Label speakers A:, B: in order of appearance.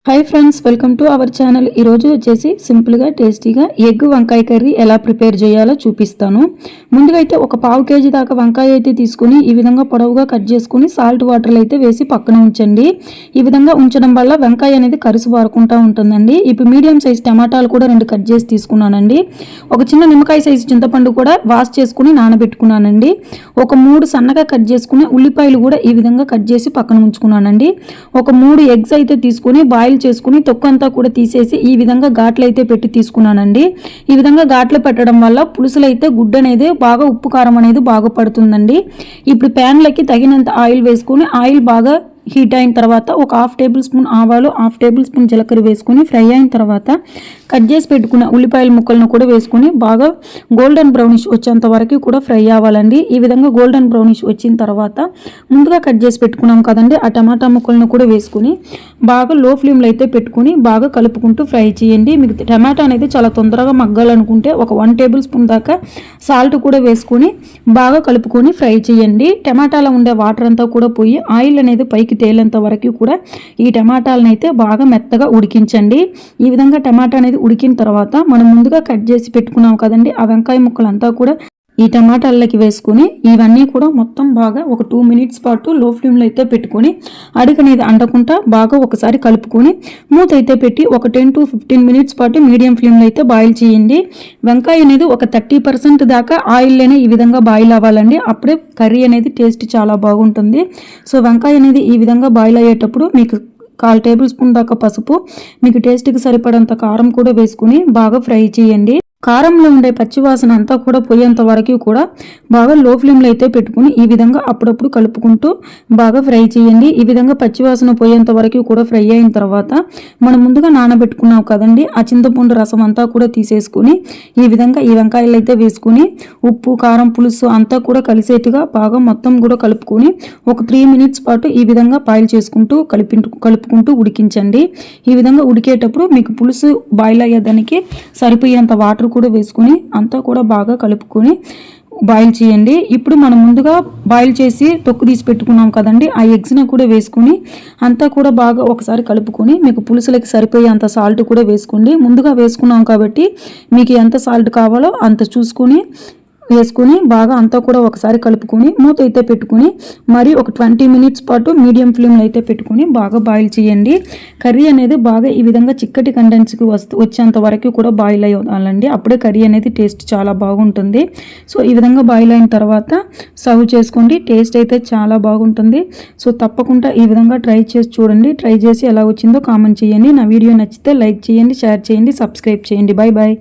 A: Hi friends, welcome to our channel. ఈరోజు వచ్చేసి సింపుల్గా టేస్టీగా ఎగ్ వంకాయ కర్రీ ఎలా ప్రిపేర్ చేయాలో చూపిస్తాను. ముందుగా అయితే ఒక పావు కేజీ దాకా వంకాయ అయితే తీసుకుని ఈ విధంగా పొడవుగా కట్ చేసుకుని సాల్ట్ వాటర్లో అయితే వేసి పక్కన ఉంచండి. ఈ విధంగా ఉంచడం వల్ల వంకాయ అనేది కరుసు వారుకుంటూ ఉంటుందండి. ఇప్పుడు మీడియం సైజ్ టమాటాలు కూడా 2 కట్ చేసి తీసుకున్నానండి. ఒక చిన్న నిమ్మకాయ సైజు చింతపండు కూడా వాష్ చేసుకుని నానబెట్టుకున్నానండి. ఒక 3 సన్నగా కట్ చేసుకుని ఉల్లిపాయలు కూడా ఈ విధంగా కట్ చేసి పక్కన ఉంచుకున్నానండి. ఒక 3 ఎగ్స్ అయితే తీసుకుని బాయిల్ చేసుకుని తొక్కంతా కూడా తీసేసి ఈ విధంగా ఘాట్లు అయితే పెట్టి తీసుకున్నానండి. ఈ విధంగా ఘాట్లు పెట్టడం వల్ల పులుసులో అయితే గుడ్డు అనేది బాగా ఉప్పు కారం అనేది బాగా పడుతుందండి. ఇప్పుడు ప్యాన్లకి తగినంత ఆయిల్ వేసుకుని ఆయిల్ బాగా హీట్ అయిన తర్వాత ఒక 1/2 టేబుల్ స్పూన్ ఆవాలు, 1/2 టేబుల్ స్పూన్ జీలకర్ర వేసుకుని ఫ్రై అయిన తర్వాత కట్ చేసి పెట్టుకున్న ఉల్లిపాయల ముక్కలను కూడా వేసుకుని బాగా గోల్డెన్ బ్రౌనిష్ వచ్చేంత వరకు కూడా ఫ్రై అవ్వాలండి. ఈ విధంగా గోల్డెన్ బ్రౌనిష్ వచ్చిన తర్వాత ముందుగా కట్ చేసి పెట్టుకున్నాం కదండి, ఆ టమాటా ముక్కలను కూడా వేసుకుని బాగా లో ఫ్లేమ్లో అయితే పెట్టుకుని బాగా కలుపుకుంటూ ఫ్రై చేయండి. మీకు టమాటా అనేది చాలా తొందరగా మగ్గాలనుకుంటే ఒక 1 టేబుల్ స్పూన్ దాకా సాల్ట్ కూడా వేసుకొని బాగా కలుపుకొని ఫ్రై చేయండి. టమాటాలో ఉండే వాటర్ అంతా కూడా పోయి ఆయిల్ అనేది పైకి తేలేంత వరకు కూడా ఈ టమాటాలను అయితే బాగా మెత్తగా ఉడికించండి. ఈ విధంగా టమాటా అనేది ఉడికిన తర్వాత మనం ముందుగా కట్ చేసి పెట్టుకున్నాం కదండి, ఆ వంకాయ ముక్కలంతా కూడా ఈ టమాటాలకి వేసుకుని ఇవన్నీ కూడా మొత్తం బాగా ఒక 2 మినిట్స్ పాటు లో ఫ్లేమ్లో అయితే పెట్టుకొని అడుగనేది అంటకుండా బాగా ఒకసారి కలుపుకొని మూత అయితే పెట్టి ఒక 10 to 15 మినిట్స్ పాటు మీడియం ఫ్లేమ్లో అయితే బాయిల్ చేయండి. వంకాయ అనేది ఒక 30% దాకా ఆయిల్లోనే ఈ విధంగా బాయిల్ అవ్వాలండి. అప్పుడే కర్రీ అనేది టేస్ట్ చాలా బాగుంటుంది. సో వంకాయ అనేది ఈ విధంగా బాయిల్ అయ్యేటప్పుడు మీకు 1/4 టేబుల్ స్పూన్ దాకా పసుపు, మీకు టేస్ట్కి సరిపడంత కారం కూడా వేసుకుని బాగా ఫ్రై చేయండి. కారంలో ఉండే పచ్చివాసన అంతా కూడా పోయేంత వరకు కూడా బాగా లో ఫ్లేమ్లో అయితే పెట్టుకుని ఈ విధంగా అప్పుడప్పుడు కలుపుకుంటూ బాగా ఫ్రై చేయండి. ఈ విధంగా పచ్చివాసన పోయేంత వరకు కూడా ఫ్రై అయిన తర్వాత మనం ముందుగా నానబెట్టుకున్నాం కదండి, ఆ చింతపండు రసం అంతా కూడా తీసేసుకుని ఈ విధంగా ఈ వంకాయలు అయితే వేసుకుని ఉప్పు కారం పులుసు అంతా కూడా కలిసేట్టుగా బాగా మొత్తం కూడా కలుపుకొని ఒక 3 మినిట్స్ పాటు ఈ విధంగా బాయిల్ చేసుకుంటూ కలుపుకుంటూ ఉడికించండి. ఈ విధంగా ఉడికేటప్పుడు మీకు పులుసు బాయిల్ అయ్యేదానికి సరిపోయేంత వాటర్ కూడా వేసుకుని అంతా కూడా బాగా కలుపుకొని బాయిల్ చేయండి. ఇప్పుడు మనం ముందుగా బాయిల్ చేసి తొక్కు తీసి పెట్టుకున్నాం కదండి, ఆ ఎగ్స్ని కూడా వేసుకుని అంతా కూడా బాగా ఒకసారి కలుపుకొని మీకు పులుసులకి సరిపోయే అంత సాల్ట్ కూడా వేసుకోండి. ముందుగా వేసుకున్నాం కాబట్టి మీకు ఎంత సాల్ట్ కావాలో అంత చూసుకుని వేసుకుని బాగా అంతా కూడా ఒకసారి కలుపుకొని మూత అయితే పెట్టుకుని మరి ఒక 20 మినిట్స్ పాటు మీడియం ఫ్లేమ్లో అయితే పెట్టుకుని బాగా బాయిల్ చేయండి. కర్రీ అనేది బాగా ఈ విధంగా చిక్కటి కంటెన్స్కి వచ్చేంత వరకు కూడా బాయిల్ అవ్వాలండి. అప్పుడే కర్రీ అనేది టేస్ట్ చాలా బాగుంటుంది. సో ఈ విధంగా బాయిల్ అయిన తర్వాత సర్వ్ చేసుకోండి. టేస్ట్ అయితే చాలా బాగుంటుంది. సో తప్పకుండా ఈ విధంగా ట్రై చేసి చూడండి. ట్రై చేసి ఎలా వచ్చిందో కామెంట్ చేయండి. నా వీడియో నచ్చితే లైక్ చేయండి, షేర్ చేయండి, సబ్స్క్రైబ్ చేయండి. Bye bye.